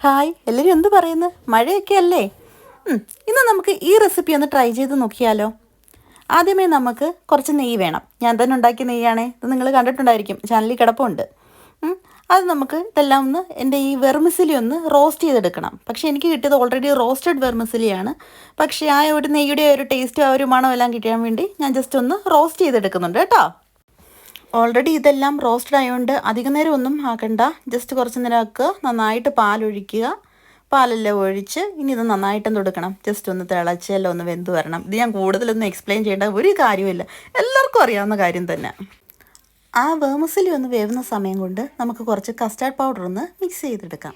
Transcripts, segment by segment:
Hi, എല്ലാവരും എന്ത് പറയുന്നു? മഴയൊക്കെ അല്ലേ? ഇന്ന് നമുക്ക് ഈ റെസിപ്പി ഒന്ന് ട്രൈ ചെയ്ത് നോക്കിയാലോ? ആദ്യമേ നമുക്ക് കുറച്ച് നെയ്യ് വേണം. ഞാൻ തന്നെ ഉണ്ടാക്കിയ നെയ്യാണേ. ഇത് നിങ്ങൾ കണ്ടിട്ടുണ്ടായിരിക്കും, ചാനലിൽ കിടപ്പുണ്ട്. അത് നമുക്ക് ഇതെല്ലാം ഒന്ന് എൻ്റെ ഈ വെർമിസിലി ഒന്ന് റോസ്റ്റ് ചെയ്തെടുക്കണം. പക്ഷേ എനിക്ക് കിട്ടിയത് ഓൾറെഡി റോസ്റ്റഡ് വെർമിസിലിയാണ്. പക്ഷേ ആ ഒരു നെയ്യുടെ ഒരു ടേസ്റ്റും ആ ഒരു മണം എല്ലാം കിട്ടാൻ വേണ്ടി ഞാൻ ജസ്റ്റ് ഒന്ന് റോസ്റ്റ് ചെയ്തെടുക്കുന്നുണ്ട് കേട്ടോ. ഓൾറെഡി ഇതെല്ലാം റോസ്റ്റഡ് ആയതുകൊണ്ട് അധിക നേരം ഒന്നും ആക്കണ്ട. ജസ്റ്റ് കുറച്ച് നേരം ആക്കുക. നന്നായിട്ട് പാലൊഴിക്കുക. പാലെല്ലാം ഒഴിച്ച് ഇനി ഇത് നന്നായിട്ടൊന്ന് കൊടുക്കണം. ജസ്റ്റ് ഒന്ന് തിളച്ച് എല്ലാം ഒന്ന് വെന്ത് വരണം. ഇത് ഞാൻ കൂടുതലൊന്നും എക്സ്പ്ലെയിൻ ചെയ്യേണ്ട ഒരു കാര്യമില്ല, എല്ലാവർക്കും അറിയാവുന്ന കാര്യം തന്നെ. ആ വേമസിലി ഒന്ന് വേവുന്ന സമയം കൊണ്ട് നമുക്ക് കുറച്ച് കസ്റ്റാർഡ് പൗഡർ ഒന്ന് മിക്സ് ചെയ്തെടുക്കാം.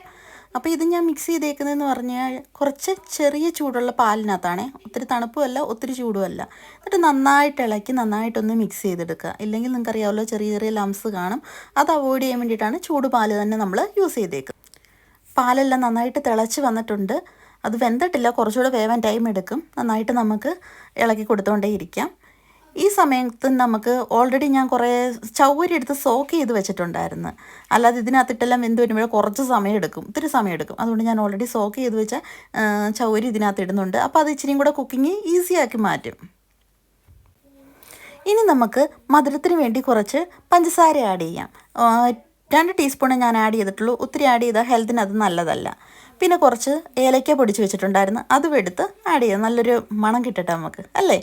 അപ്പോൾ ഇത് ഞാൻ മിക്സ് ചെയ്തേക്കുന്നതെന്ന് പറഞ്ഞാൽ കുറച്ച് ചെറിയ ചൂടുള്ള പാലിനകത്താണേ, ഒത്തിരി തണുപ്പുമല്ല ഒത്തിരി ചൂടുമല്ല. എന്നിട്ട് നന്നായിട്ട് ഇളക്കി നന്നായിട്ടൊന്ന് മിക്സ് ചെയ്തെടുക്കുക. ഇല്ലെങ്കിൽ നിങ്ങൾക്കറിയാമല്ലോ, ചെറിയ ചെറിയ ലംസ് കാണും. അത് അവോയ്ഡ് ചെയ്യാൻ വേണ്ടിയിട്ടാണ് ചൂട് പാല് തന്നെ നമ്മൾ യൂസ് ചെയ്തേക്കുന്നത്. പാലെല്ലാം നന്നായിട്ട് തിളച്ച് വന്നിട്ടുണ്ട്. അത് വെന്തിട്ടില്ല, കുറച്ചുകൂടെ വേവാൻ ടൈം എടുക്കും. നന്നായിട്ട് നമുക്ക് ഇളക്കി കൊടുത്തുകൊണ്ടേ ഇരിക്കാം. ഈ സമയത്ത് നമുക്ക് ഓൾറെഡി ഞാൻ കുറേ ചൗവരി എടുത്ത് സോക്ക് ചെയ്ത് വെച്ചിട്ടുണ്ടായിരുന്നു. അല്ലാതെ ഇതിനകത്തിട്ടെല്ലാം വെന്ത് വരുമ്പോൾ കുറച്ച് സമയം എടുക്കും, ഒത്തിരി സമയം എടുക്കും. അതുകൊണ്ട് ഞാൻ ഓൾറെഡി സോക്ക് ചെയ്ത് വെച്ച ചൗവരി ഇതിനകത്ത് ഇടുന്നുണ്ട്. അപ്പോൾ അത് ഇച്ചിരിയും കൂടെ കുക്കിംഗ് ഈസിയാക്കി മാറ്റും. ഇനി നമുക്ക് മധുരത്തിന് വേണ്ടി കുറച്ച് പഞ്ചസാര ആഡ് ചെയ്യാം. 2 ടീസ്പൂണേ ഞാൻ ആഡ് ചെയ്തിട്ടുള്ളൂ. ഒത്തിരി ആഡ് ചെയ്താൽ ഹെൽത്തിന് അത് നല്ലതല്ല. പിന്നെ കുറച്ച് ഏലക്ക പൊടിച്ച് വെച്ചിട്ടുണ്ടായിരുന്നു, അതും എടുത്ത് ആഡ് ചെയ്യാം. നല്ലൊരു മണം കിട്ടട്ടെ നമുക്ക്, അല്ലേ?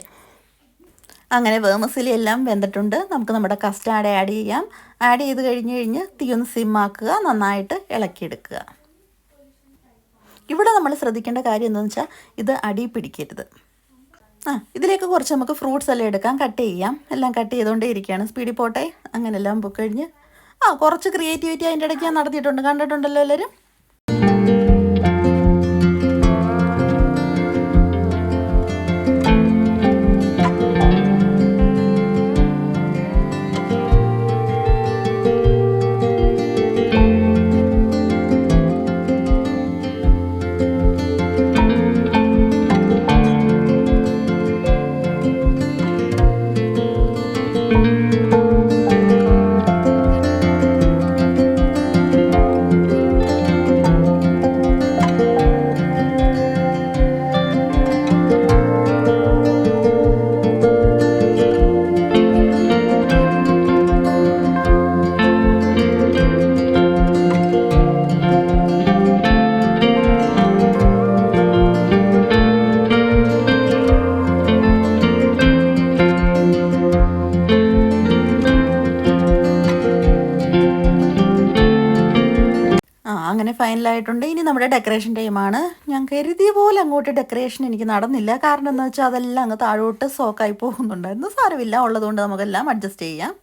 അങ്ങനെ വേമസിലി എല്ലാം വെന്തിട്ടുണ്ട്. നമുക്ക് നമ്മുടെ കസ്റ്റാർഡ് ആഡ് ചെയ്യാം. ആഡ് ചെയ്ത് കഴിഞ്ഞ് തീ ഒന്ന് സിമ്മാക്കുക, നന്നായിട്ട് ഇളക്കിയെടുക്കുക. ഇവിടെ നമ്മൾ ശ്രദ്ധിക്കേണ്ട കാര്യം എന്താണെന്ന് വെച്ചാൽ ഇത് അടി പിടിക്കരുത്. ഇതിലേക്ക് കുറച്ച് നമുക്ക് ഫ്രൂട്ട്സ് എല്ലാം എടുക്കാം, കട്ട് ചെയ്യാം. എല്ലാം കട്ട് ചെയ്തുകൊണ്ടേ ഇരിക്കുകയാണ്. സ്പീഡിൽ പോട്ടെ. അങ്ങനെ എല്ലാം പൊക്കഴിഞ്ഞ് കുറച്ച് ക്രിയേറ്റിവിറ്റി അതിൻ്റെ ഇടയ്ക്ക് ഞാൻ നടത്തിയിട്ടുണ്ട്, കണ്ടിട്ടുണ്ടല്ലോ എല്ലാവരും. അങ്ങനെ ഫൈനലായിട്ടുണ്ട്. ഇനി നമ്മുടെ ഡെക്കറേഷൻ ടൈമാണ്. ഞാൻ കരുതിയ പോലെ അങ്ങോട്ട് ഡെക്കറേഷൻ എനിക്ക് നടന്നില്ല. കാരണം എന്താ വെച്ചാൽ അതെല്ലാം അങ്ങ് താഴോട്ട് സോക്കായി പോകുന്നുണ്ടായിരുന്നു. സാരമില്ല, ഉള്ളതുകൊണ്ട് നമുക്കെല്ലാം അഡ്ജസ്റ്റ് ചെയ്യാം.